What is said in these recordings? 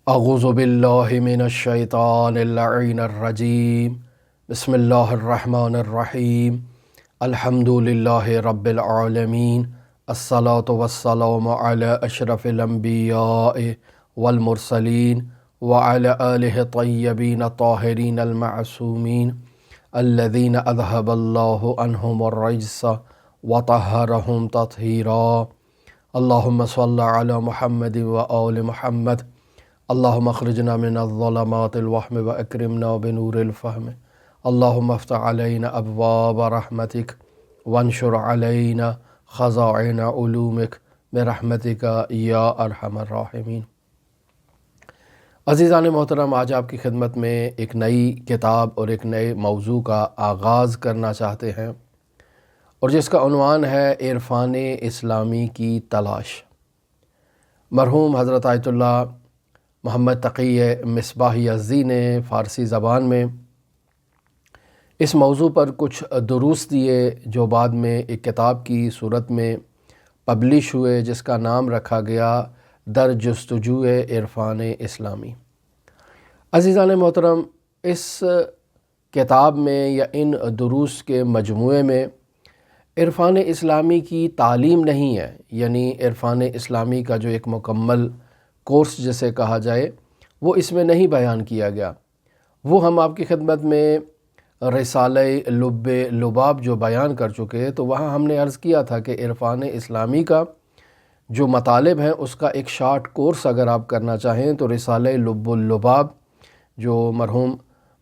اعوذ باللہ من الشیطان اللعین الرجیم بسم اللہ الرحمن الرحیم الحمد للہ رب العالمین الصلاة والسلام علی اشرف الانبیاء والمرسلین وعلی آلہ طیبین الطاہرین المعصومین الذین اذہب اللہ عنہم الرجس وطہرہم تطہیرا اللہم صل علی محمد وآل محمد اللہم اخرجنا من الظلمات الوہم واکرمنا بنور الفہم اللہم افتح علینا ابواب رحمتک وانشر علینا خزائن علومک برحمتک یا ارحم الراحمین۔ عزیزان محترم، آج آپ کی خدمت میں ایک نئی کتاب اور ایک نئے موضوع کا آغاز کرنا چاہتے ہیں، اور جس کا عنوان ہے عرفان اسلامی کی تلاش۔ مرحوم حضرت آیت اللہ محمد تقی مصباح یزدی نے فارسی زبان میں اس موضوع پر کچھ دروس دیے، جو بعد میں ایک کتاب کی صورت میں پبلش ہوئے، جس کا نام رکھا گیا در جستجو عرفان اسلامی۔ عزیزان محترم، اس کتاب میں یا ان دروس کے مجموعے میں عرفان اسلامی کی تعلیم نہیں ہے، یعنی عرفان اسلامی کا جو ایک مکمل کورس جسے کہا جائے وہ اس میں نہیں بیان کیا گیا۔ وہ ہم آپ کی خدمت میں رسالہ لب لباب جو بیان کر چکے، تو وہاں ہم نے عرض کیا تھا کہ عرفان اسلامی کا جو مطالب ہیں اس کا ایک شارٹ کورس اگر آپ کرنا چاہیں تو رسالہ لب اللباب جو مرحوم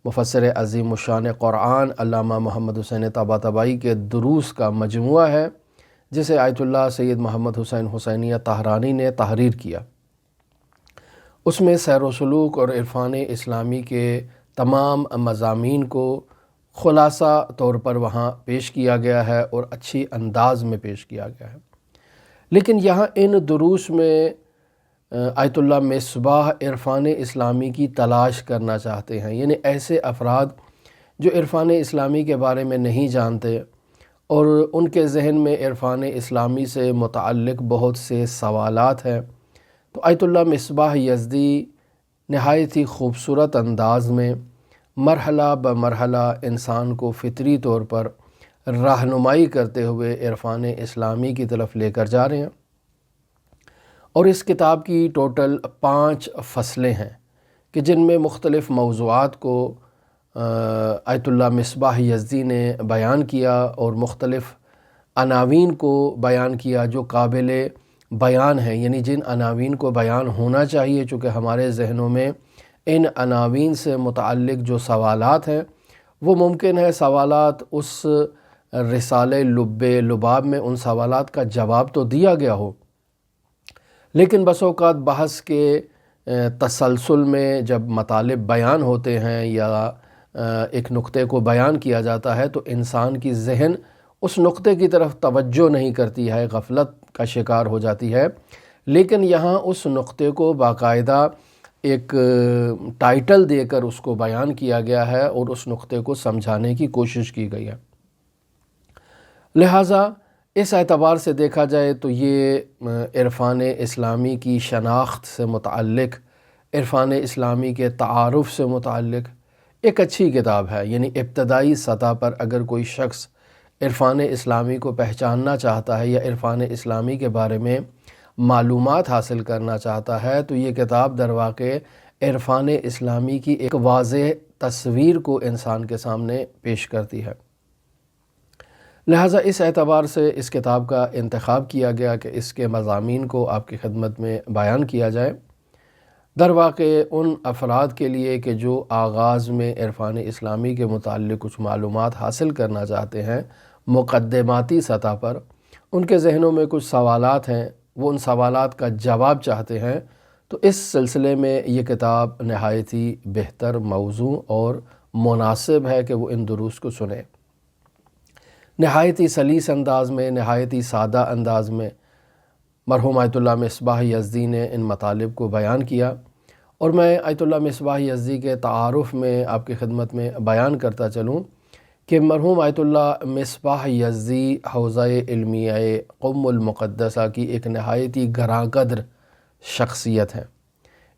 مفسر عظیم الشان قرآن علامہ محمد حسین طباطبائی کے دروس کا مجموعہ ہے، جسے آیت اللہ سید محمد حسین حسینیہ طہرانی نے تحریر کیا۔ اس میں سیر و سلوک اور عرفان اسلامی کے تمام مضامین کو خلاصہ طور پر وہاں پیش کیا گیا ہے اور اچھی انداز میں پیش کیا گیا ہے۔ لیکن یہاں ان دروس میں آیت اللہ مصباح عرفان اسلامی کی تلاش کرنا چاہتے ہیں، یعنی ایسے افراد جو عرفان اسلامی کے بارے میں نہیں جانتے اور ان کے ذہن میں عرفان اسلامی سے متعلق بہت سے سوالات ہیں، تو آیت اللہ مصباح یزدی نہایت ہی خوبصورت انداز میں مرحلہ بمرحلہ انسان کو فطری طور پر رہنمائی کرتے ہوئے عرفان اسلامی کی طرف لے کر جا رہے ہیں۔ اور اس کتاب کی ٹوٹل 5 فصلیں ہیں کہ جن میں مختلف موضوعات کو آیت اللہ مصباح یزدی نے بیان کیا اور مختلف عناوین کو بیان کیا جو قابل بیان ہیں، یعنی جن عناوین کو بیان ہونا چاہیے، چونکہ ہمارے ذہنوں میں ان عناوین سے متعلق جو سوالات ہیں وہ ممکن ہے سوالات اس رسالہ لب لباب میں ان سوالات کا جواب تو دیا گیا ہو، لیکن بس اوقات بحث کے تسلسل میں جب مطالب بیان ہوتے ہیں یا ایک نقطے کو بیان کیا جاتا ہے تو انسان کی ذہن اس نقطے کی طرف توجہ نہیں کرتی ہے، غفلت کا شکار ہو جاتی ہے۔ لیکن یہاں اس نقطے کو باقاعدہ ایک ٹائٹل دے کر اس کو بیان کیا گیا ہے اور اس نقطے کو سمجھانے کی کوشش کی گئی ہے۔ لہٰذا اس اعتبار سے دیکھا جائے تو یہ عرفان اسلامی کی شناخت سے متعلق، عرفان اسلامی کے تعارف سے متعلق ایک اچھی کتاب ہے۔ یعنی ابتدائی سطح پر اگر کوئی شخص عرفان اسلامی کو پہچاننا چاہتا ہے یا عرفان اسلامی کے بارے میں معلومات حاصل کرنا چاہتا ہے تو یہ کتاب در واقع عرفان اسلامی کی ایک واضح تصویر کو انسان کے سامنے پیش کرتی ہے۔ لہٰذا اس اعتبار سے اس کتاب کا انتخاب کیا گیا کہ اس کے مضامین کو آپ کی خدمت میں بیان کیا جائے، در واقع ان افراد کے لیے کہ جو آغاز میں عرفان اسلامی کے متعلق کچھ معلومات حاصل کرنا چاہتے ہیں مقدماتی سطح پر، ان کے ذہنوں میں کچھ سوالات ہیں، وہ ان سوالات کا جواب چاہتے ہیں، تو اس سلسلے میں یہ کتاب نہایت ہی بہتر موضوع اور مناسب ہے کہ وہ ان دروس کو سنیں۔ نہایت ہی سلیس انداز میں، نہایت ہی سادہ انداز میں مرحوم آیت اللہ مصباح یزدی نے ان مطالب کو بیان کیا، اور میں آیت اللہ مصباح یزدی کے تعارف میں آپ کی خدمت میں بیان کرتا چلوں کہ مرحوم آیت اللہ مصباح یزدی حوزہ علمیہ قم المقدسہ کی ایک نہایت ہی گراں قدر شخصیت ہے۔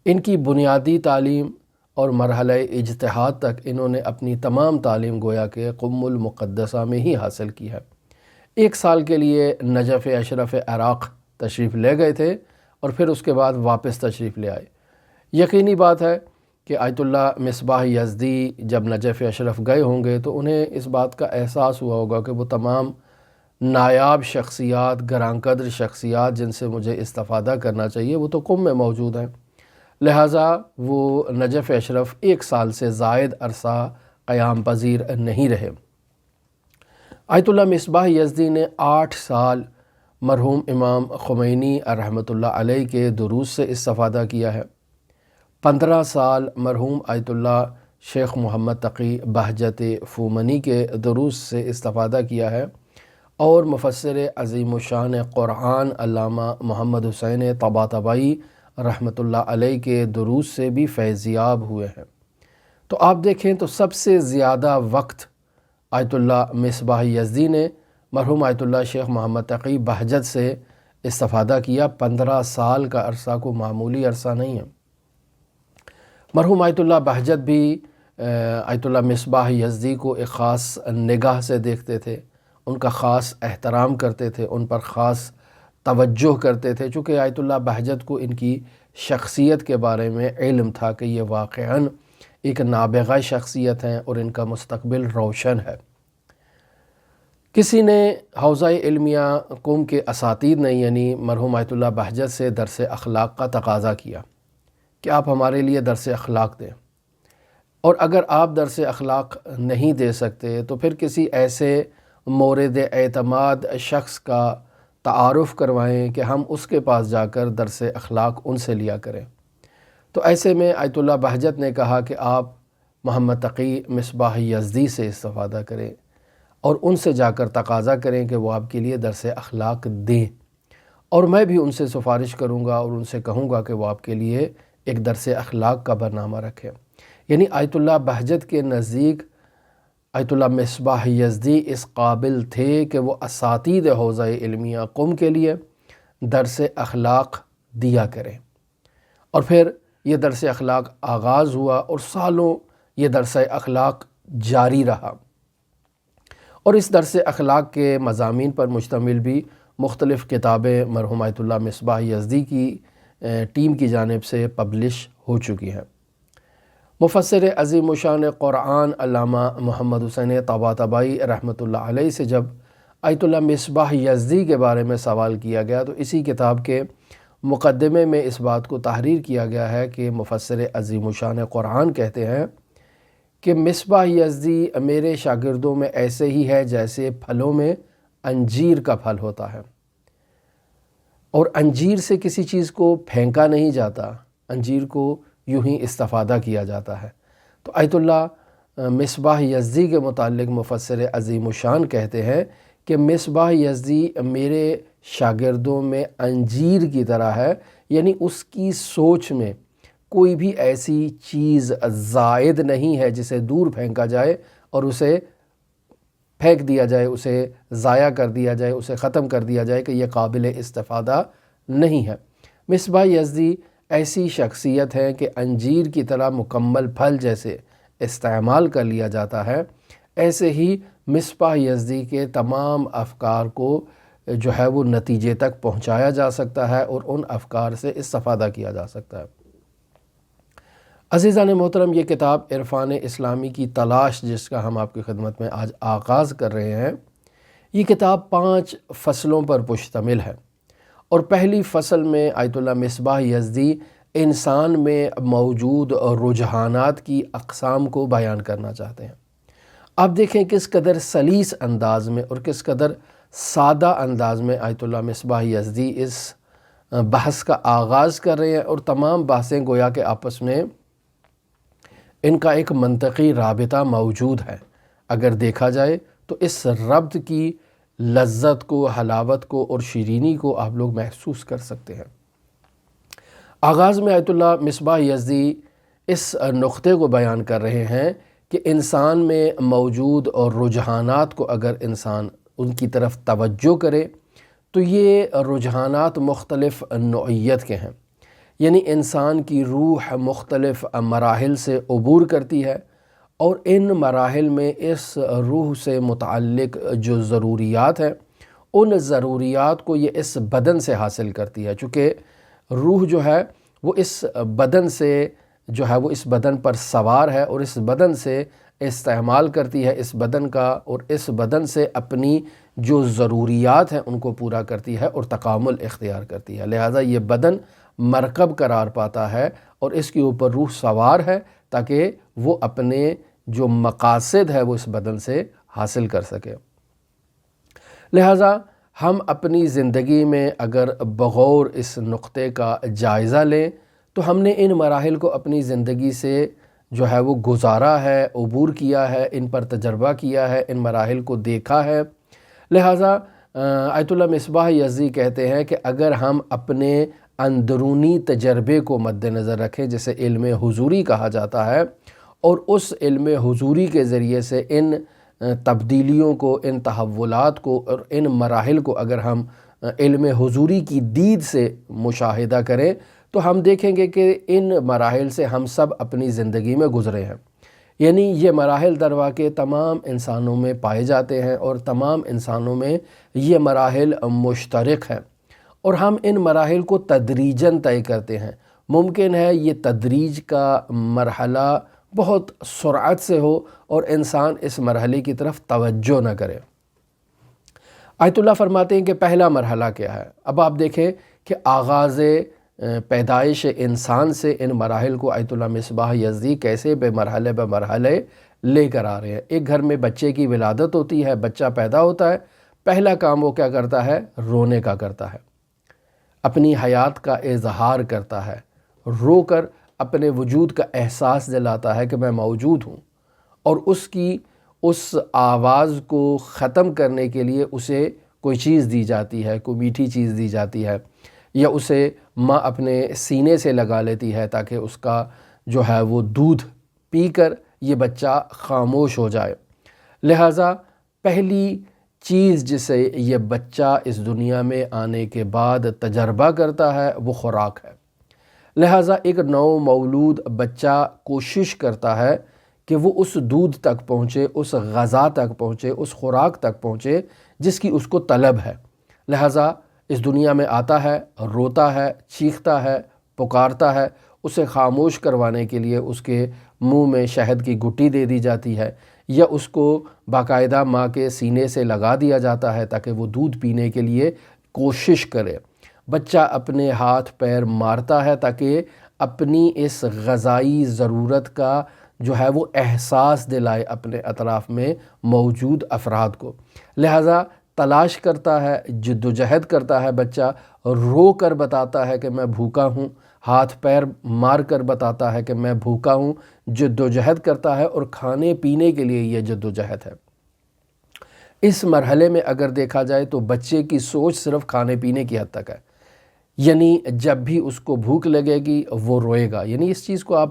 ان کی بنیادی تعلیم اور مرحلہ اجتہاد تک انہوں نے اپنی تمام تعلیم گویا کہ قم المقدسہ میں ہی حاصل کی ہے۔ 1 سال کے لیے نجف اشرف عراق تشریف لے گئے تھے اور پھر اس کے بعد واپس تشریف لے آئے۔ یقینی بات ہے کہ آیت اللہ مصباح یزدی جب نجف اشرف گئے ہوں گے تو انہیں اس بات کا احساس ہوا ہوگا کہ وہ تمام نایاب شخصیات، گراں قدر شخصیات جن سے مجھے استفادہ کرنا چاہیے وہ تو قم میں موجود ہیں، لہٰذا وہ نجف اشرف 1 سال سے زائد عرصہ قیام پذیر نہیں رہے۔ آیت اللہ مصباح یزدی نے 8 سال مرحوم امام خمینی رحمۃ اللہ علیہ کے دروس سے استفادہ کیا ہے، 15 سال مرحوم آیت اللہ شیخ محمد تقی بہجت فومنی کے دروس سے استفادہ کیا ہے، اور مفسر عظیم الشان قرآن علامہ محمد حسین طباطبائی رحمۃ اللہ علیہ کے دروس سے بھی فیضیاب ہوئے ہیں۔ تو آپ دیکھیں تو سب سے زیادہ وقت آیت اللہ مصباح یزدی نے مرحوم آیت اللہ شیخ محمد تقی بہجت سے استفادہ کیا۔ 15 سال کا عرصہ کو معمولی عرصہ نہیں ہے۔ مرحوم آیت اللہ بہجت بھی آیت اللہ مصباح یزدی کو ایک خاص نگاہ سے دیکھتے تھے، ان کا خاص احترام کرتے تھے، ان پر خاص توجہ کرتے تھے، چونکہ آیت اللہ بہجت کو ان کی شخصیت کے بارے میں علم تھا کہ یہ واقعاً ایک نابغہ شخصیت ہیں اور ان کا مستقبل روشن ہے۔ کسی نے حوزہ علمیہ قم کے اساتید نے یعنی مرحوم آیت اللہ بہجت سے درس اخلاق کا تقاضا کیا کہ آپ ہمارے لیے درس اخلاق دیں، اور اگر آپ درس اخلاق نہیں دے سکتے تو پھر کسی ایسے مورد اعتماد شخص کا تعارف کروائیں کہ ہم اس کے پاس جا کر درس اخلاق ان سے لیا کریں۔ تو ایسے میں آیت اللہ بہجت نے کہا کہ آپ محمد تقی مصباح یزدی سے استفادہ کریں اور ان سے جا کر تقاضا کریں کہ وہ آپ کے لیے درس اخلاق دیں، اور میں بھی ان سے سفارش کروں گا اور ان سے کہوں گا کہ وہ آپ کے لیے ایک درس اخلاق کا برنامہ رکھیں۔ یعنی آیت اللہ بہجت کے نزدیک آیت اللہ مصباح یزدی اس قابل تھے کہ وہ اساتید حوزہ علمیہ قم کے لیے درس اخلاق دیا کریں، اور پھر یہ درس اخلاق آغاز ہوا اور سالوں یہ درس اخلاق جاری رہا، اور اس درس اخلاق کے مضامین پر مشتمل بھی مختلف کتابیں مرحوم آیت اللہ مصباح یزدی کی ٹیم کی جانب سے پبلش ہو چکی ہیں۔ مفسر عظیم الشان قرآن علامہ محمد حسین طباطبائی رحمۃ اللہ علیہ سے جب آیت اللہ مصباح یزدی کے بارے میں سوال کیا گیا تو اسی کتاب کے مقدمے میں اس بات کو تحریر کیا گیا ہے کہ مفسر عظیم الشان قرآن کہتے ہیں کہ مصباح یزدی میرے شاگردوں میں ایسے ہی ہے جیسے پھلوں میں انجیر کا پھل ہوتا ہے، اور انجیر سے کسی چیز کو پھینکا نہیں جاتا، انجیر کو یوں ہی استفادہ کیا جاتا ہے۔ تو آیت اللہ مصباح یزدی کے متعلق مفسر عظیم الشان کہتے ہیں کہ مصباح یزدی میرے شاگردوں میں انجیر کی طرح ہے، یعنی اس کی سوچ میں کوئی بھی ایسی چیز زائد نہیں ہے جسے دور پھینکا جائے اور اسے پھینک دیا جائے، اسے ضائع کر دیا جائے، اسے ختم کر دیا جائے کہ یہ قابل استفادہ نہیں ہے۔ مصباح یزدی ایسی شخصیت ہے کہ انجیر کی طرح مکمل پھل جیسے استعمال کر لیا جاتا ہے، ایسے ہی مصباح یزدی کے تمام افکار کو جو ہے وہ نتیجے تک پہنچایا جا سکتا ہے اور ان افکار سے استفادہ کیا جا سکتا ہے۔ عزیزان محترم، یہ کتاب عرفان اسلامی کی تلاش جس کا ہم آپ کی خدمت میں آج آغاز کر رہے ہیں، یہ کتاب 5 فصلوں پر مشتمل ہے، اور پہلی فصل میں آیت اللہ مصباح یزدی انسان میں موجود رجحانات کی اقسام کو بیان کرنا چاہتے ہیں۔ آپ دیکھیں کس قدر سلیس انداز میں اور کس قدر سادہ انداز میں آیت اللہ مصباح یزدی اس بحث کا آغاز کر رہے ہیں، اور تمام بحثیں گویا کہ آپس میں ان کا ایک منطقی رابطہ موجود ہے۔ اگر دیکھا جائے تو اس ربط کی لذت کو، حلاوت کو اور شیرینی کو آپ لوگ محسوس کر سکتے ہیں۔ آغاز میں آیت اللہ مصباح یزدی اس نقطے کو بیان کر رہے ہیں کہ انسان میں موجود اور رجحانات کو اگر انسان ان کی طرف توجہ کرے تو یہ رجحانات مختلف نوعیت کے ہیں۔ یعنی انسان کی روح مختلف مراحل سے عبور کرتی ہے، اور ان مراحل میں اس روح سے متعلق جو ضروریات ہیں ان ضروریات کو یہ اس بدن سے حاصل کرتی ہے، چونکہ روح جو ہے وہ اس بدن سے جو ہے وہ اس بدن پر سوار ہے، اور اس بدن سے استعمال کرتی ہے اس بدن کا، اور اس بدن سے اپنی جو ضروریات ہیں ان کو پورا کرتی ہے اور تکامل اختیار کرتی ہے۔ لہٰذا یہ بدن مرکب قرار پاتا ہے اور اس کے اوپر روح سوار ہے تاکہ وہ اپنے جو مقاصد ہے وہ اس بدن سے حاصل کر سکے۔ لہٰذا ہم اپنی زندگی میں اگر بغور اس نقطے کا جائزہ لیں تو ہم نے ان مراحل کو اپنی زندگی سے جو ہے وہ گزارا ہے، عبور کیا ہے، ان پر تجربہ کیا ہے، ان مراحل کو دیکھا ہے۔ لہٰذا آیت اللہ مصباح یزدی کہتے ہیں کہ اگر ہم اپنے اندرونی تجربے کو مد نظر رکھیں، جسے علم حضوری کہا جاتا ہے، اور اس علم حضوری کے ذریعے سے ان تبدیلیوں کو، ان تحولات کو اور ان مراحل کو اگر ہم علم حضوری کی دید سے مشاہدہ کریں تو ہم دیکھیں گے کہ ان مراحل سے ہم سب اپنی زندگی میں گزرے ہیں۔ یعنی یہ مراحل در واقع تمام انسانوں میں پائے جاتے ہیں اور تمام انسانوں میں یہ مراحل مشترک ہیں، اور ہم ان مراحل کو تدریجاً طے کرتے ہیں۔ ممکن ہے یہ تدریج کا مرحلہ بہت سرعت سے ہو اور انسان اس مرحلے کی طرف توجہ نہ کرے۔ آیت اللہ فرماتے ہیں کہ پہلا مرحلہ کیا ہے۔ اب آپ دیکھیں کہ آغاز پیدائش انسان سے ان مراحل کو آیت اللہ مصباح یزدی کیسے بے مرحلے لے کر آ رہے ہیں۔ ایک گھر میں بچے کی ولادت ہوتی ہے، بچہ پیدا ہوتا ہے، پہلا کام وہ کیا کرتا ہے؟ رونے کا کرتا ہے، اپنی حیات کا اظہار کرتا ہے، رو کر اپنے وجود کا احساس دلاتا ہے کہ میں موجود ہوں، اور اس آواز کو ختم کرنے کے لیے اسے کوئی چیز دی جاتی ہے، کوئی میٹھی چیز دی جاتی ہے، یا اسے ماں اپنے سینے سے لگا لیتی ہے تاکہ اس کا جو ہے وہ دودھ پی کر یہ بچہ خاموش ہو جائے۔ لہٰذا پہلی چیز جسے یہ بچہ اس دنیا میں آنے کے بعد تجربہ کرتا ہے وہ خوراک ہے۔ لہٰذا ایک نو مولود بچہ کوشش کرتا ہے کہ وہ اس دودھ تک پہنچے، اس غذا تک پہنچے، اس خوراک تک پہنچے جس کی اس کو طلب ہے۔ لہٰذا اس دنیا میں آتا ہے، روتا ہے، چیختا ہے، پکارتا ہے، اسے خاموش کروانے کے لیے اس کے منہ میں شہد کی گٹی دے دی جاتی ہے، یا اس کو باقاعدہ ماں کے سینے سے لگا دیا جاتا ہے تاکہ وہ دودھ پینے کے لیے کوشش کرے۔ بچہ اپنے ہاتھ پیر مارتا ہے تاکہ اپنی اس غذائی ضرورت کا جو ہے وہ احساس دلائے اپنے اطراف میں موجود افراد کو۔ لہٰذا تلاش کرتا ہے، جد و جہد کرتا ہے، بچہ رو کر بتاتا ہے کہ میں بھوکا ہوں، ہاتھ پیر مار کر بتاتا ہے کہ میں بھوکا ہوں، جد و جہد کرتا ہے، اور کھانے پینے کے لیے یہ جد و جہد ہے۔ اس مرحلے میں اگر دیکھا جائے تو بچے کی سوچ صرف کھانے پینے کی حد تک ہے، یعنی جب بھی اس کو بھوک لگے گی وہ روئے گا۔ یعنی اس چیز کو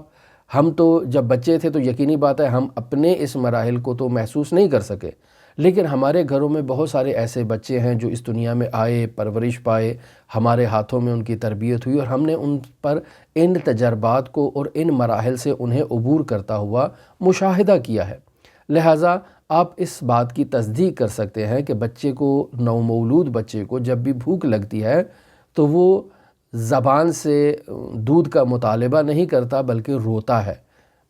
ہم تو جب بچے تھے تو یقینی بات ہے ہم اپنے اس مراحل کو تو محسوس نہیں کر سکے، لیکن ہمارے گھروں میں بہت سارے ایسے بچے ہیں جو اس دنیا میں آئے، پرورش پائے، ہمارے ہاتھوں میں ان کی تربیت ہوئی، اور ہم نے ان پر ان تجربات کو اور ان مراحل سے انہیں عبور کرتا ہوا مشاہدہ کیا ہے۔ لہٰذا آپ اس بات کی تصدیق کر سکتے ہیں کہ بچے کو، نومولود بچے کو جب بھی بھوک لگتی ہے تو وہ زبان سے دودھ کا مطالبہ نہیں کرتا بلکہ روتا ہے،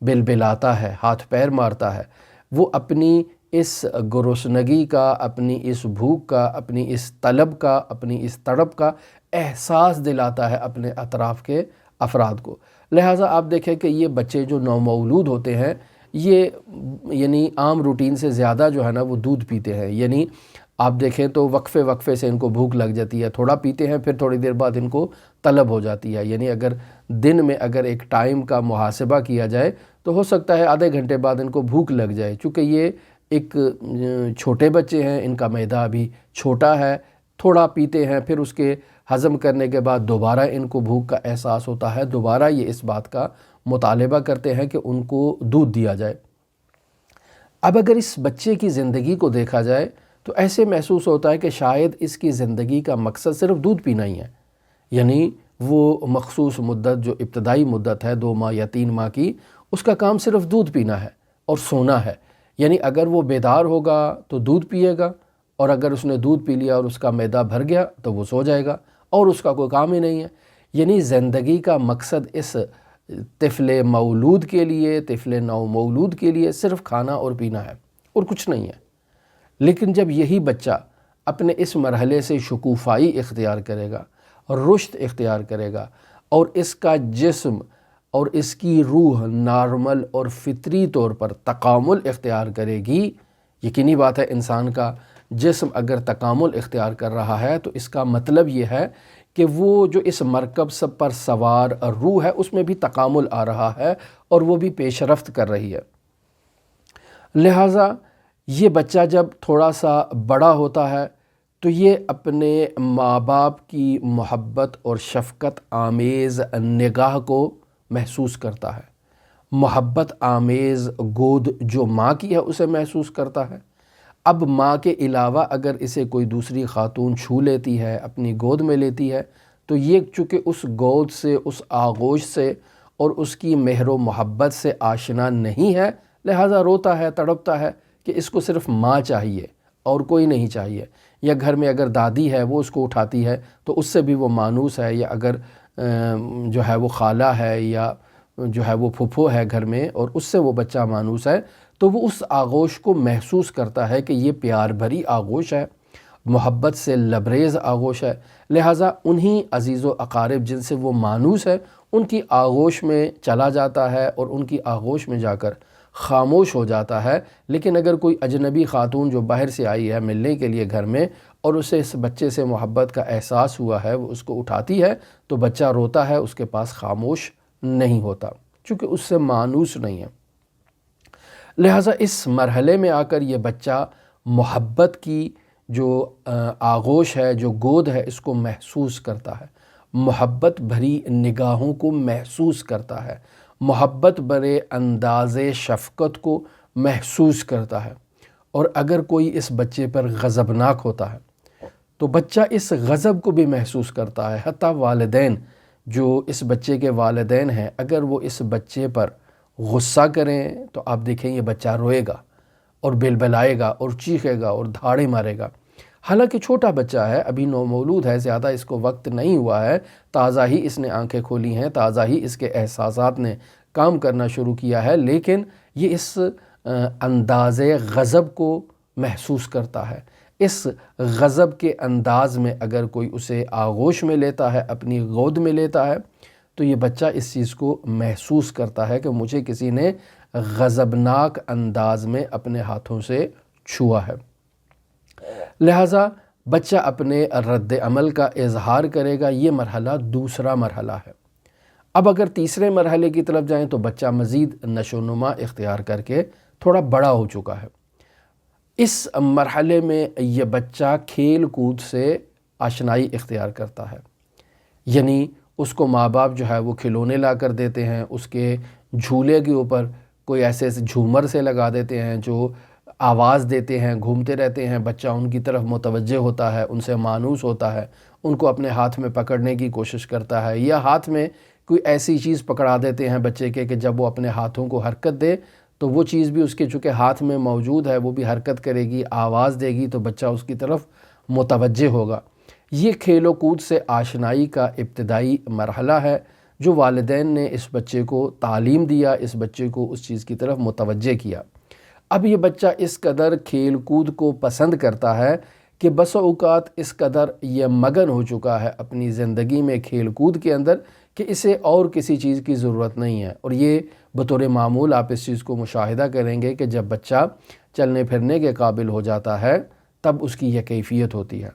بلبلاتا ہے، ہاتھ پیر مارتا ہے۔ وہ اپنی اس گرسنگی کا، اپنی اس بھوک کا، اپنی اس طلب کا، اپنی اس تڑپ کا احساس دلاتا ہے اپنے اطراف کے افراد کو۔ لہٰذا آپ دیکھیں کہ یہ بچے جو نومولود ہوتے ہیں یہ یعنی عام روٹین سے زیادہ جو ہے نا وہ دودھ پیتے ہیں۔ یعنی آپ دیکھیں تو وقفے سے ان کو بھوک لگ جاتی ہے، تھوڑا پیتے ہیں، پھر تھوڑی دیر بعد ان کو طلب ہو جاتی ہے۔ یعنی اگر دن میں اگر ایک ٹائم کا محاسبہ کیا جائے تو ہو سکتا ہے آدھے گھنٹے بعد ان کو بھوک لگ جائے، چونکہ یہ ایک چھوٹے بچے ہیں، ان کا معدہ ابھی چھوٹا ہے، تھوڑا پیتے ہیں، پھر اس کے ہضم کرنے کے بعد دوبارہ ان کو بھوک کا احساس ہوتا ہے، دوبارہ یہ اس بات کا مطالبہ کرتے ہیں کہ ان کو دودھ دیا جائے۔ اب اگر اس بچے کی زندگی کو دیکھا جائے تو ایسے محسوس ہوتا ہے کہ شاید اس کی زندگی کا مقصد صرف دودھ پینا ہی ہے، یعنی وہ مخصوص مدت جو ابتدائی مدت ہے 2 ماہ یا 3 ماہ کی، اس کا کام صرف دودھ پینا ہے اور سونا ہے۔ یعنی اگر وہ بیدار ہوگا تو دودھ پیے گا، اور اگر اس نے دودھ پی لیا اور اس کا معدہ بھر گیا تو وہ سو جائے گا، اور اس کا کوئی کام ہی نہیں ہے۔ یعنی زندگی کا مقصد اس طفل مولود کے لیے، طفل نو مولود کے لیے صرف کھانا اور پینا ہے اور کچھ نہیں ہے۔ لیکن جب یہی بچہ اپنے اس مرحلے سے شکوفائی اختیار کرے گا، رشد اختیار کرے گا، اور اس کا جسم اور اس کی روح نارمل اور فطری طور پر تکامل اختیار کرے گی، یقینی بات ہے انسان کا جسم اگر تکامل اختیار کر رہا ہے تو اس کا مطلب یہ ہے کہ وہ جو اس مرکب سب پر سوار روح ہے اس میں بھی تکامل آ رہا ہے اور وہ بھی پیش رفت کر رہی ہے۔ لہٰذا یہ بچہ جب تھوڑا سا بڑا ہوتا ہے تو یہ اپنے ماں باپ کی محبت اور شفقت آمیز نگاہ کو محسوس کرتا ہے، محبت آمیز گود جو ماں کی ہے اسے محسوس کرتا ہے۔ اب ماں کے علاوہ اگر اسے کوئی دوسری خاتون چھو لیتی ہے، اپنی گود میں لیتی ہے، تو یہ چونکہ اس گود سے، اس آغوش سے اور اس کی مہر و محبت سے آشنا نہیں ہے، لہٰذا روتا ہے، تڑپتا ہے کہ اس کو صرف ماں چاہیے اور کوئی نہیں چاہیے۔ یا گھر میں اگر دادی ہے وہ اس کو اٹھاتی ہے تو اس سے بھی وہ مانوس ہے، یا اگر جو ہے وہ خالہ ہے یا جو ہے وہ پھپھو ہے گھر میں اور اس سے وہ بچہ مانوس ہے، تو وہ اس آغوش کو محسوس کرتا ہے کہ یہ پیار بھری آغوش ہے، محبت سے لبریز آغوش ہے۔ لہٰذا انہی عزیز و اقارب جن سے وہ مانوس ہے ان کی آغوش میں چلا جاتا ہے اور ان کی آغوش میں جا کر خاموش ہو جاتا ہے۔ لیکن اگر کوئی اجنبی خاتون جو باہر سے آئی ہے ملنے کے لیے گھر میں اور اسے اس بچے سے محبت کا احساس ہوا ہے، وہ اس کو اٹھاتی ہے تو بچہ روتا ہے، اس کے پاس خاموش نہیں ہوتا چونکہ اس سے مانوس نہیں ہے۔ لہٰذا اس مرحلے میں آ کر یہ بچہ محبت کی جو آغوش ہے، جو گود ہے، اس کو محسوس کرتا ہے، محبت بھری نگاہوں کو محسوس کرتا ہے، محبت بھرے انداز شفقت کو محسوس کرتا ہے۔ اور اگر کوئی اس بچے پر غضبناک ہوتا ہے تو بچہ اس غضب کو بھی محسوس کرتا ہے۔ حتیٰ والدین جو اس بچے کے والدین ہیں، اگر وہ اس بچے پر غصہ کریں تو آپ دیکھیں یہ بچہ روئے گا اور بلبلائے گا اور چیخے گا اور دھاڑے مارے گا۔ حالانکہ چھوٹا بچہ ہے، ابھی نومولود ہے، زیادہ اس کو وقت نہیں ہوا ہے، تازہ ہی اس نے آنکھیں کھولی ہیں، تازہ ہی اس کے احساسات نے کام کرنا شروع کیا ہے، لیکن یہ اس انداز غضب کو محسوس کرتا ہے۔ اس غضب کے انداز میں اگر کوئی اسے آغوش میں لیتا ہے، اپنی گود میں لیتا ہے، تو یہ بچہ اس چیز کو محسوس کرتا ہے کہ مجھے کسی نے غضبناک انداز میں اپنے ہاتھوں سے چھوا ہے۔ لہٰذا بچہ اپنے رد عمل کا اظہار کرے گا۔ یہ مرحلہ دوسرا مرحلہ ہے۔ اب اگر تیسرے مرحلے کی طرف جائیں تو بچہ مزید نشو و نما اختیار کر کے تھوڑا بڑا ہو چکا ہے۔ اس مرحلے میں یہ بچہ کھیل کود سے آشنائی اختیار کرتا ہے، یعنی اس کو ماں باپ جو ہے وہ کھلونے لا کر دیتے ہیں، اس کے جھولے کے اوپر کوئی ایسے جھومر سے لگا دیتے ہیں جو آواز دیتے ہیں، گھومتے رہتے ہیں، بچہ ان کی طرف متوجہ ہوتا ہے، ان سے مانوس ہوتا ہے، ان کو اپنے ہاتھ میں پکڑنے کی کوشش کرتا ہے، یا ہاتھ میں کوئی ایسی چیز پکڑا دیتے ہیں بچے کے کہ جب وہ اپنے ہاتھوں کو حرکت دے تو وہ چیز بھی اس کے چونکہ ہاتھ میں موجود ہے وہ بھی حرکت کرے گی، آواز دے گی، تو بچہ اس کی طرف متوجہ ہوگا۔ یہ کھیل و کود سے آشنائی کا ابتدائی مرحلہ ہے جو والدین نے اس بچے کو تعلیم دیا، اس بچے کو اس چیز کی طرف متوجہ کیا۔ اب یہ بچہ اس قدر کھیل کود کو پسند کرتا ہے کہ بس اوقات اس قدر یہ مگن ہو چکا ہے اپنی زندگی میں کھیل کود کے اندر کہ اسے اور کسی چیز کی ضرورت نہیں ہے۔ اور یہ بطور معمول آپ اس چیز کو مشاہدہ کریں گے کہ جب بچہ چلنے پھرنے کے قابل ہو جاتا ہے تب اس کی یہ کیفیت ہوتی ہے،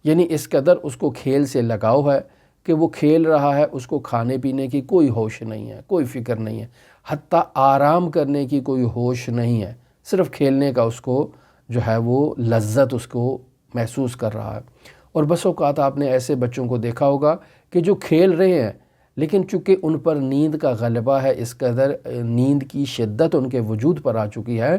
یعنی اس قدر اس کو کھیل سے لگاؤ ہے کہ وہ کھیل رہا ہے، اس کو کھانے پینے کی کوئی ہوش نہیں ہے، کوئی فکر نہیں ہے، حتیٰ آرام کرنے کی کوئی ہوش نہیں ہے، صرف کھیلنے کا اس کو جو ہے وہ لذت اس کو محسوس کر رہا ہے۔ اور بس اوقات آپ نے ایسے بچوں کو دیکھا ہوگا کہ جو کھیل رہے ہیں لیکن چونکہ ان پر نیند کا غلبہ ہے، اس قدر نیند کی شدت ان کے وجود پر آ چکی ہے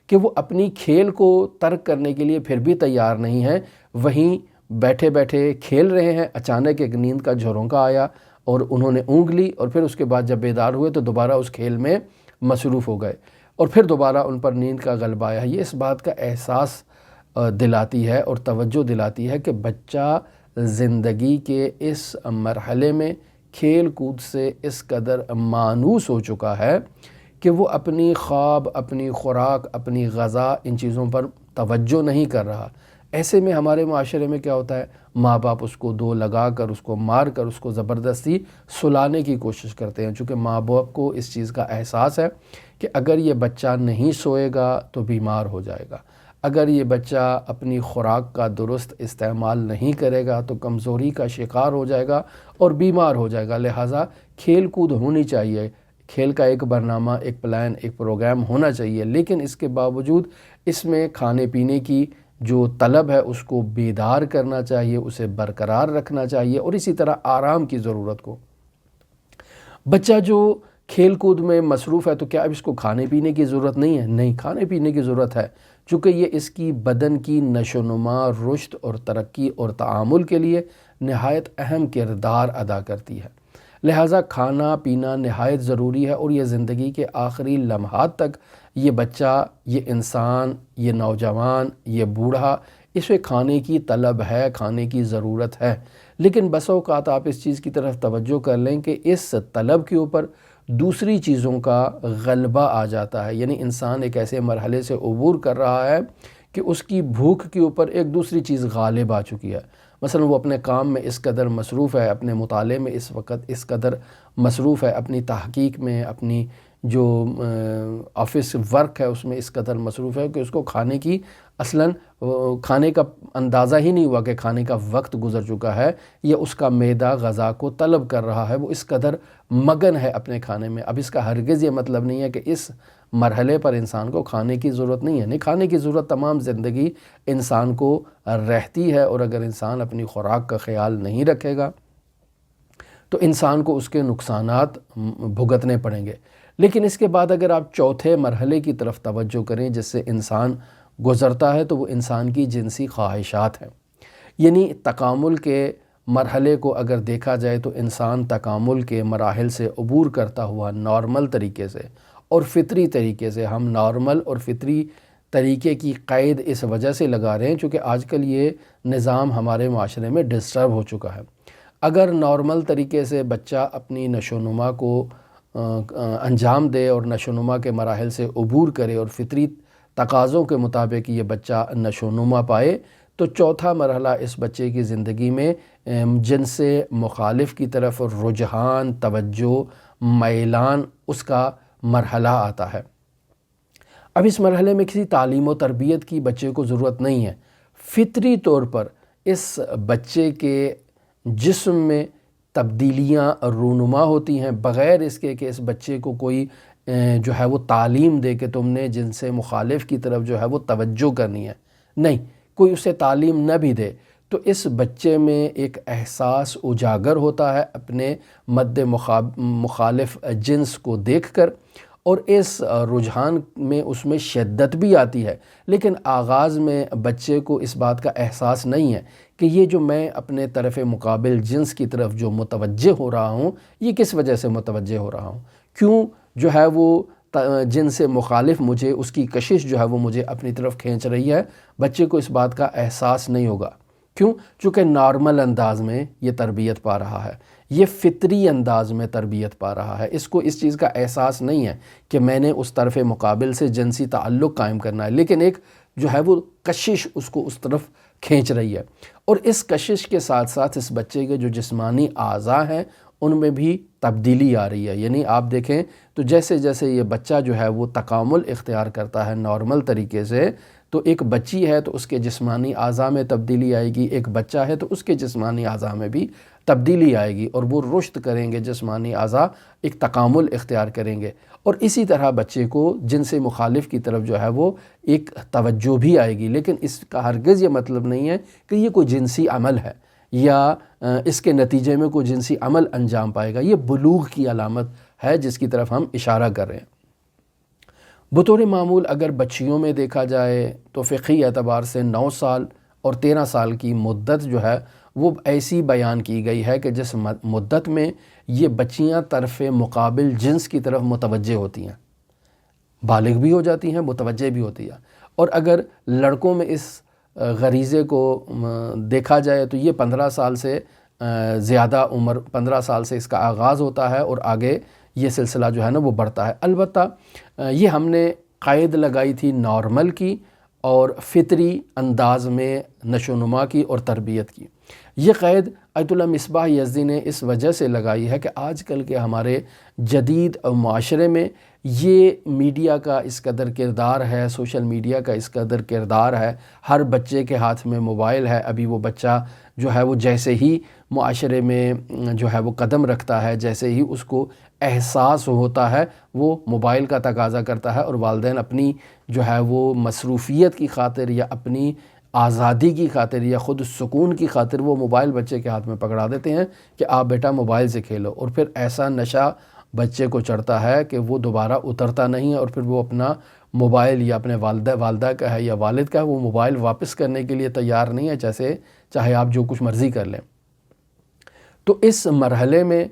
کہ وہ اپنی کھیل کو ترک کرنے کے لیے پھر بھی تیار نہیں ہیں، وہیں بیٹھے بیٹھے کھیل رہے ہیں، اچانک ایک نیند کا جھرونکا آیا اور انہوں نے اونگ لی، اور پھر اس کے بعد جب بیدار ہوئے تو دوبارہ اس کھیل میں مصروف ہو گئے، اور پھر دوبارہ ان پر نیند کا غلبہ آیا۔ یہ اس بات کا احساس دلاتی ہے اور توجہ دلاتی ہے کہ بچہ زندگی کے اس مرحلے میں کھیل کود سے اس قدر مانوس ہو چکا ہے کہ وہ اپنی خواب، اپنی خوراک، اپنی غذا، ان چیزوں پر توجہ نہیں کر رہا۔ ایسے میں ہمارے معاشرے میں کیا ہوتا ہے، ماں باپ اس کو دو لگا کر، اس کو مار کر، اس کو زبردستی سلانے کی کوشش کرتے ہیں، چونکہ ماں باپ کو اس چیز کا احساس ہے کہ اگر یہ بچہ نہیں سوئے گا تو بیمار ہو جائے گا، اگر یہ بچہ اپنی خوراک کا درست استعمال نہیں کرے گا تو کمزوری کا شکار ہو جائے گا اور بیمار ہو جائے گا، لہٰذا کھیل کود ہونی چاہیے، کھیل کا ایک برنامہ، ایک پلان، ایک پروگرام ہونا چاہیے، لیکن اس کے باوجود اس میں کھانے پینے کی جو طلب ہے اس کو بیدار کرنا چاہیے، اسے برقرار رکھنا چاہیے، اور اسی طرح آرام کی ضرورت کو۔ بچہ جو کھیل کود میں مصروف ہے تو کیا اب اس کو کھانے پینے کی ضرورت نہیں ہے؟ نہیں، کھانے پینے کی ضرورت ہے، چونکہ یہ اس کی بدن کی نشو و نما، رشد اور ترقی اور تعامل کے لیے نہایت اہم کردار ادا کرتی ہے، لہٰذا کھانا پینا نہایت ضروری ہے، اور یہ زندگی کے آخری لمحات تک یہ بچہ، یہ انسان، یہ نوجوان، یہ بوڑھا، اسے کھانے کی طلب ہے، کھانے کی ضرورت ہے، لیکن بسا اوقات آپ اس چیز کی طرف توجہ کر لیں کہ اس طلب کے اوپر دوسری چیزوں کا غلبہ آ جاتا ہے، یعنی انسان ایک ایسے مرحلے سے عبور کر رہا ہے کہ اس کی بھوک کے اوپر ایک دوسری چیز غالب آ چکی ہے۔ مثلا وہ اپنے کام میں اس قدر مصروف ہے، اپنے مطالعے میں اس وقت اس قدر مصروف ہے، اپنی تحقیق میں، اپنی جو آفس ورک ہے اس میں اس قدر مصروف ہے کہ اس کو کھانے کی اصلاً کھانے کا اندازہ ہی نہیں ہوا کہ کھانے کا وقت گزر چکا ہے، یا اس کا معدہ غذا کو طلب کر رہا ہے، وہ اس قدر مگن ہے اپنے کھانے میں۔ اب اس کا ہرگز یہ مطلب نہیں ہے کہ اس مرحلے پر انسان کو کھانے کی ضرورت نہیں ہے، نہیں، کھانے کی ضرورت تمام زندگی انسان کو رہتی ہے، اور اگر انسان اپنی خوراک کا خیال نہیں رکھے گا تو انسان کو اس کے نقصانات بھگتنے پڑیں گے۔ لیکن اس کے بعد اگر آپ چوتھے مرحلے کی طرف توجہ کریں جس سے انسان گزرتا ہے تو وہ انسان کی جنسی خواہشات ہیں، یعنی تکامل کے مرحلے کو اگر دیکھا جائے تو انسان تکامل کے مراحل سے عبور کرتا ہوا نارمل طریقے سے اور فطری طریقے سے، ہم نارمل اور فطری طریقے کی قید اس وجہ سے لگا رہے ہیں چونکہ آج کل یہ نظام ہمارے معاشرے میں ڈسٹرب ہو چکا ہے۔ اگر نارمل طریقے سے بچہ اپنی نشو و نما کو انجام دے اور نشو و نما کے مراحل سے عبور کرے اور فطری تقاضوں کے مطابق یہ بچہ نشو و نما پائے تو چوتھا مرحلہ اس بچے کی زندگی میں جنس مخالف کی طرف رجحان، توجہ، میلان، اس کا مرحلہ آتا ہے۔ اب اس مرحلے میں کسی تعلیم و تربیت کی بچے کو ضرورت نہیں ہے، فطری طور پر اس بچے کے جسم میں تبدیلیاں رونما ہوتی ہیں بغیر اس کے کہ اس بچے کو کوئی جو ہے وہ تعلیم دے کہ تم نے جنس مخالف کی طرف جو ہے وہ توجہ کرنی ہے، نہیں، کوئی اسے تعلیم نہ بھی دے تو اس بچے میں ایک احساس اجاگر ہوتا ہے اپنے مد مخالف جنس کو دیکھ کر، اور اس رجحان میں اس میں شدت بھی آتی ہے، لیکن آغاز میں بچے کو اس بات کا احساس نہیں ہے کہ یہ جو میں اپنے طرف مقابل جنس کی طرف جو متوجہ ہو رہا ہوں یہ کس وجہ سے متوجہ ہو رہا ہوں، کیوں جو ہے وہ جنس مخالف مجھے، اس کی کشش جو ہے وہ مجھے اپنی طرف کھینچ رہی ہے۔ بچے کو اس بات کا احساس نہیں ہوگا، کیوں؟ چونکہ نارمل انداز میں یہ تربیت پا رہا ہے، یہ فطری انداز میں تربیت پا رہا ہے، اس کو اس چیز کا احساس نہیں ہے کہ میں نے اس طرف مقابل سے جنسی تعلق قائم کرنا ہے، لیکن ایک جو ہے وہ کشش اس کو اس طرف کھینچ رہی ہے، اور اس کشش کے ساتھ ساتھ اس بچے کے جو جسمانی اعضاء ہیں ان میں بھی تبدیلی آ رہی ہے۔ یعنی آپ دیکھیں تو جیسے جیسے یہ بچہ جو ہے وہ تکامل اختیار کرتا ہے نارمل طریقے سے، تو ایک بچی ہے تو اس کے جسمانی اعضاء میں تبدیلی آئے گی، ایک بچہ ہے تو اس کے جسمانی اعضاء میں بھی تبدیلی آئے گی، اور وہ رشد کریں گے، جسمانی اعضاء ایک تکامل اختیار کریں گے، اور اسی طرح بچے کو جنس مخالف کی طرف جو ہے وہ ایک توجہ بھی آئے گی، لیکن اس کا ہرگز یہ مطلب نہیں ہے کہ یہ کوئی جنسی عمل ہے یا اس کے نتیجے میں کوئی جنسی عمل انجام پائے گا، یہ بلوغ کی علامت ہے جس کی طرف ہم اشارہ کر رہے ہیں۔ بطور معمول اگر بچیوں میں دیکھا جائے تو فقہی اعتبار سے 9 سال اور 13 سال کی مدت جو ہے وہ ایسی بیان کی گئی ہے کہ جس مدت میں یہ بچیاں طرف مقابل جنس کی طرف متوجہ ہوتی ہیں، بالغ بھی ہو جاتی ہیں، متوجہ بھی ہوتی ہیں۔ اور اگر لڑکوں میں اس غریزے کو دیکھا جائے تو یہ 15 سال سے زیادہ عمر، 15 سال سے اس کا آغاز ہوتا ہے اور آگے یہ سلسلہ جو ہے نا وہ بڑھتا ہے۔ البتہ یہ ہم نے قید لگائی تھی نارمل کی اور فطری انداز میں نشو و نما کی اور تربیت کی۔ یہ قید آیت اللہ مصباح یزدی نے اس وجہ سے لگائی ہے کہ آج کل کے ہمارے جدید معاشرے میں یہ میڈیا کا اس قدر کردار ہے، سوشل میڈیا کا اس قدر کردار ہے، ہر بچے کے ہاتھ میں موبائل ہے۔ ابھی وہ بچہ جو ہے وہ جیسے ہی معاشرے میں جو ہے وہ قدم رکھتا ہے، جیسے ہی اس کو احساس ہوتا ہے وہ موبائل کا تقاضا کرتا ہے، اور والدین اپنی جو ہے وہ مصروفیت کی خاطر یا اپنی آزادی کی خاطر یا خود سکون کی خاطر وہ موبائل بچے کے ہاتھ میں پکڑا دیتے ہیں کہ آپ بیٹا موبائل سے کھیلو، اور پھر ایسا نشہ بچے کو چڑھتا ہے کہ وہ دوبارہ اترتا نہیں ہے، اور پھر وہ اپنا موبائل یا اپنے والدہ کا ہے یا والد کا ہے وہ موبائل واپس کرنے کے لیے تیار نہیں ہے، چاہے آپ جو کچھ مرضی کر لیں۔ تو اس مرحلے میں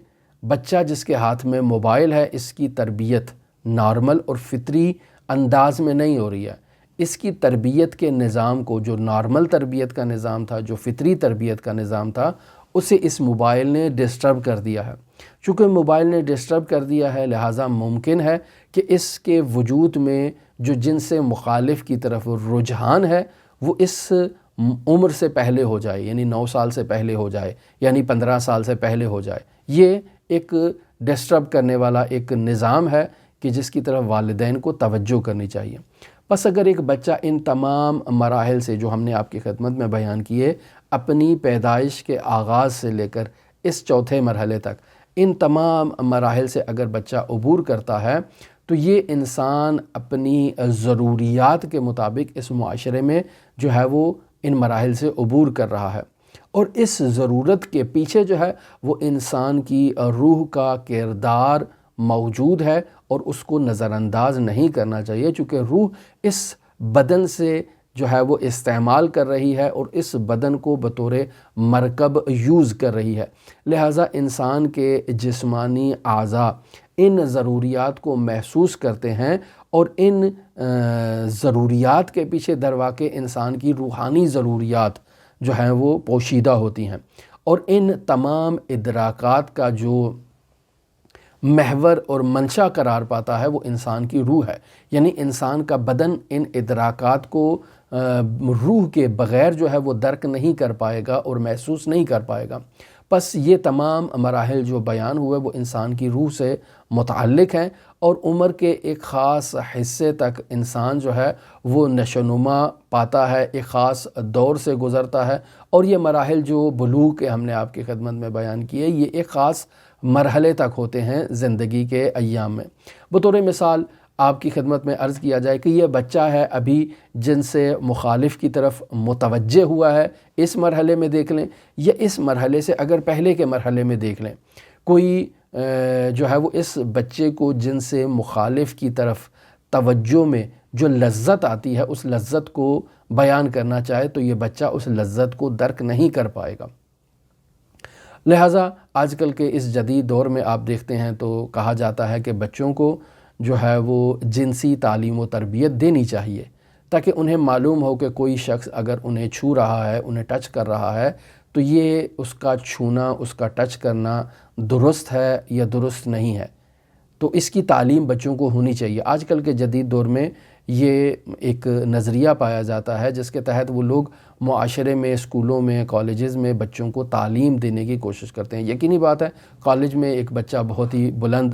بچہ جس کے ہاتھ میں موبائل ہے، اس کی تربیت نارمل اور فطری انداز میں نہیں ہو رہی ہے۔ اس کی تربیت کے نظام کو، جو نارمل تربیت کا نظام تھا، جو فطری تربیت کا نظام تھا، اسے اس موبائل نے ڈسٹرب کر دیا ہے۔ چونکہ موبائل نے ڈسٹرب کر دیا ہے، لہٰذا ممکن ہے کہ اس کے وجود میں جو جن سے مخالف کی طرف رجحان ہے وہ اس عمر سے پہلے ہو جائے، یعنی 9 سال سے پہلے ہو جائے، یعنی 15 سال سے پہلے ہو جائے۔ یہ ایک ڈسٹرب کرنے والا ایک نظام ہے کہ جس کی طرف والدین کو توجہ کرنی چاہیے۔ بس اگر ایک بچہ ان تمام مراحل سے جو ہم نے آپ کی خدمت میں بیان کیے، اپنی پیدائش کے آغاز سے لے کر اس چوتھے مرحلے تک، ان تمام مراحل سے اگر بچہ عبور کرتا ہے تو یہ انسان اپنی ضروریات کے مطابق اس معاشرے میں جو ہے وہ ان مراحل سے عبور کر رہا ہے، اور اس ضرورت کے پیچھے جو ہے وہ انسان کی روح کا کردار موجود ہے، اور اس کو نظر انداز نہیں کرنا چاہیے، چونکہ روح اس بدن سے جو ہے وہ استعمال کر رہی ہے اور اس بدن کو بطور مرکب یوز کر رہی ہے۔ لہٰذا انسان کے جسمانی اعضاء ان ضروریات کو محسوس کرتے ہیں، اور ان ضروریات کے پیچھے درواقع انسان کی روحانی ضروریات جو ہیں وہ پوشیدہ ہوتی ہیں، اور ان تمام ادراکات کا جو محور اور منشا قرار پاتا ہے وہ انسان کی روح ہے۔ یعنی انسان کا بدن ان ادراکات کو روح کے بغیر جو ہے وہ درک نہیں کر پائے گا اور محسوس نہیں کر پائے گا۔ پس یہ تمام مراحل جو بیان ہوئے وہ انسان کی روح سے متعلق ہیں، اور عمر کے ایک خاص حصے تک انسان جو ہے وہ نشو و نما پاتا ہے، ایک خاص دور سے گزرتا ہے، اور یہ مراحل جو بلوغ کے ہم نے آپ کی خدمت میں بیان کیے، یہ ایک خاص مرحلے تک ہوتے ہیں زندگی کے ایام میں۔ بطور مثال آپ کی خدمت میں عرض کیا جائے کہ یہ بچہ ہے ابھی جن سے مخالف کی طرف متوجہ ہوا ہے، اس مرحلے میں دیکھ لیں، یا اس مرحلے سے اگر پہلے کے مرحلے میں دیکھ لیں، کوئی جو ہے وہ اس بچے کو جن سے مخالف کی طرف توجہ میں جو لذت آتی ہے اس لذت کو بیان کرنا چاہے تو یہ بچہ اس لذت کو درک نہیں کر پائے گا۔ لہٰذا آج کل کے اس جدید دور میں آپ دیکھتے ہیں تو کہا جاتا ہے کہ بچوں کو جو ہے وہ جنسی تعلیم و تربیت دینی چاہیے، تاکہ انہیں معلوم ہو کہ کوئی شخص اگر انہیں چھو رہا ہے، انہیں ٹچ کر رہا ہے، تو یہ اس کا چھونا، اس کا ٹچ کرنا درست ہے یا درست نہیں ہے۔ تو اس کی تعلیم بچوں کو ہونی چاہیے۔ آج کل کے جدید دور میں یہ ایک نظریہ پایا جاتا ہے جس کے تحت وہ لوگ معاشرے میں، اسکولوں میں، کالجز میں بچوں کو تعلیم دینے کی کوشش کرتے ہیں۔ یقینی بات ہے کالج میں ایک بچہ بہت ہی بلند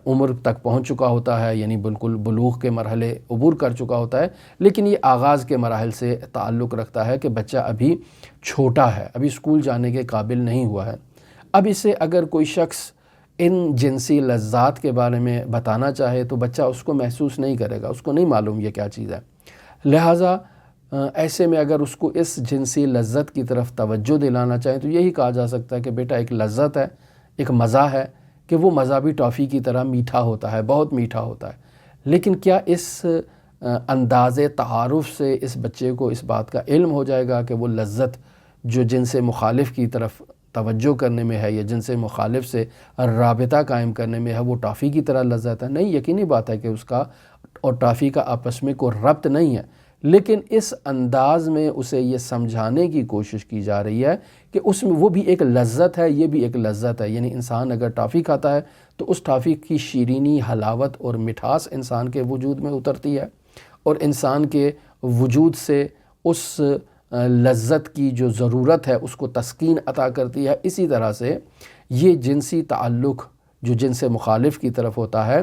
عمر تک پہنچ چکا ہوتا ہے، یعنی بالکل بلوغ کے مرحلے عبور کر چکا ہوتا ہے، لیکن یہ آغاز کے مراحل سے تعلق رکھتا ہے کہ بچہ ابھی چھوٹا ہے، ابھی اسکول جانے کے قابل نہیں ہوا ہے۔ اب اسے اگر کوئی شخص ان جنسی لذات کے بارے میں بتانا چاہے تو بچہ اس کو محسوس نہیں کرے گا، اس کو نہیں معلوم یہ کیا چیز ہے۔ لہٰذا ایسے میں اگر اس کو اس جنسی لذت کی طرف توجہ دلانا چاہیں تو یہی کہا جا سکتا ہے کہ بیٹا ایک لذت ہے، ایک مزہ ہے کہ وہ مزہ بھی ٹافی کی طرح میٹھا ہوتا ہے، بہت میٹھا ہوتا ہے، لیکن کیا اس انداز تعارف سے اس بچے کو اس بات کا علم ہو جائے گا کہ وہ لذت جو جنس مخالف کی طرف توجہ کرنے میں ہے یا جنس مخالف سے رابطہ قائم کرنے میں ہے وہ ٹافی کی طرح لذت ہے. نہیں، یقینی بات ہے کہ اس کا اور ٹافی کا آپس میں کوئی ربط نہیں ہے، لیکن اس انداز میں اسے یہ سمجھانے کی کوشش کی جا رہی ہے کہ اس میں وہ بھی ایک لذت ہے، یہ بھی ایک لذت ہے. یعنی انسان اگر ٹافی کھاتا ہے تو اس ٹافی کی شیرینی، حلاوت اور مٹھاس انسان کے وجود میں اترتی ہے اور انسان کے وجود سے اس لذت کی جو ضرورت ہے اس کو تسکین عطا کرتی ہے. اسی طرح سے یہ جنسی تعلق جو جنس مخالف کی طرف ہوتا ہے،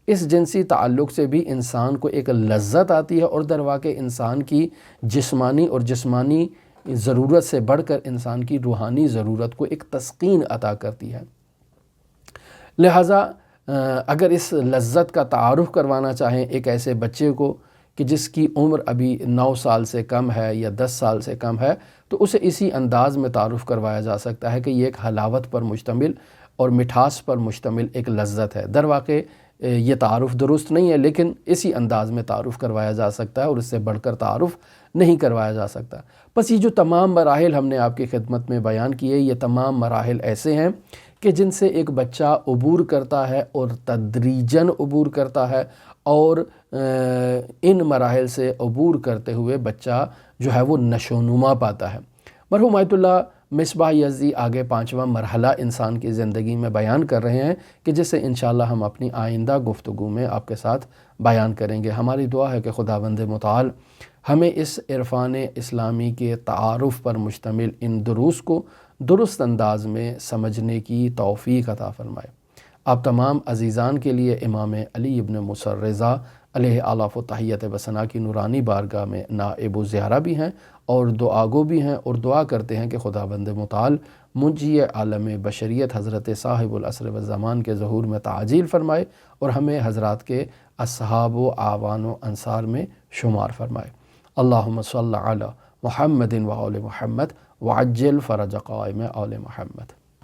اس جنسی تعلق سے بھی انسان کو ایک لذت آتی ہے اور در واقع انسان کی جسمانی ضرورت سے بڑھ کر انسان کی روحانی ضرورت کو ایک تسکین عطا کرتی ہے. لہٰذا اگر اس لذت کا تعارف کروانا چاہیں ایک ایسے بچے کو کہ جس کی عمر ابھی 9 سال سے کم ہے یا 10 سال سے کم ہے، تو اسے اسی انداز میں تعارف کروایا جا سکتا ہے کہ یہ ایک حلاوت پر مشتمل اور مٹھاس پر مشتمل ایک لذت ہے. در واقع یہ تعارف درست نہیں ہے، لیکن اسی انداز میں تعارف کروایا جا سکتا ہے اور اس سے بڑھ کر تعارف نہیں کروایا جا سکتا. بس یہ جو تمام مراحل ہم نے آپ کی خدمت میں بیان کیے، یہ تمام مراحل ایسے ہیں کہ جن سے ایک بچہ عبور کرتا ہے اور تدریجاً عبور کرتا ہے، اور ان مراحل سے عبور کرتے ہوئے بچہ جو ہے وہ نشو و نما پاتا ہے. مرحوم آیت اللہ مصباح یزدی آگے 5واں مرحلہ انسان کی زندگی میں بیان کر رہے ہیں کہ جسے انشاءاللہ ہم اپنی آئندہ گفتگو میں آپ کے ساتھ بیان کریں گے. ہماری دعا ہے کہ خداوند متعال ہمیں اس عرفان اسلامی کے تعارف پر مشتمل ان دروس کو درست انداز میں سمجھنے کی توفیق عطا فرمائے. آپ تمام عزیزان کے لیے امام علی ابن موسیٰ الرضا علیہ آلاف و تحیت و ثنا کی نورانی بارگاہ میں نائب و زیارہ بھی ہیں اور دعا گو بھی ہیں، اور دعا کرتے ہیں کہ خداوند متعال منجی عالم بشریت حضرت صاحب العصر والزمان کے ظہور میں تعجیل فرمائے اور ہمیں حضرات کے اصحاب و اعوان و انصار میں شمار فرمائے. اللہم صلی علی محمد و آل محمد وعجل فرج قائم آل محمد.